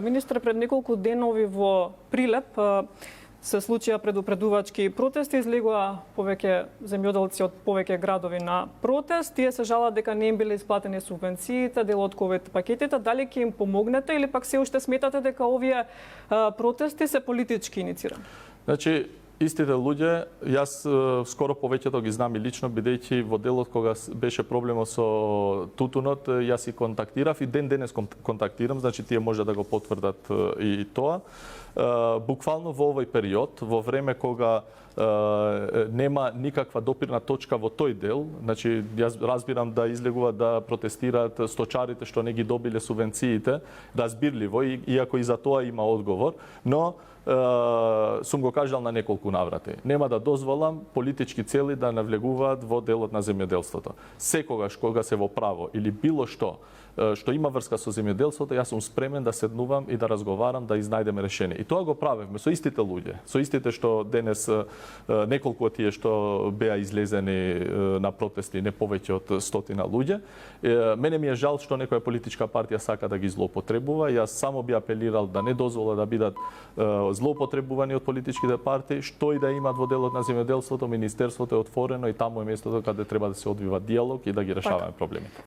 Министре, пред неколку денови во Прилеп се случија предупредувачки протести, излегува повеќе земјоделци од повеќе градови на протест. Тие се жалат дека не им биле исплатени субвенциите, дел од ковид пакетите. Дали ќе им помогнете или пак се уште сметате дека овие протести се политички инициирани? Значи, истите луѓе, јас скоро повеќето ги знам и лично, бидејќи во делот кога беше проблемот со тутунот, јас и контактирав и ден денес контактирам, значи тие може да го потврдат и тоа. Буквално во овој период, во време кога нема никаква допирна точка во тој дел, значи јас разбирам да излегуваат да протестираат сточарите што не ги добиле субвенциите, разбирливо, иако и за тоа има одговор, но сум го кажал на неколку наврати. Нема да дозволам политички цели да навлегуваат во делот на земјоделството. Секогаш кога се во право или било што има врска со земјоделството, јас сум спремен да седнувам и да разговарам, да изнајдеме решение. И тоа го правевме со истите луѓе, со истите што денес неколку од тие што беа излезени на протести, не повеќе од 100 луѓе. Мене ми е жал што некоја политичка партија сака да ги злоупотребува. Јас само би апелирал да не дозвола да бидат злоупотребувани од политичките партии, што и да имаат во делот на земјоделството, министерството е отворено и таму е местото каде треба да се одвива диалог и да ги решаваме проблемите.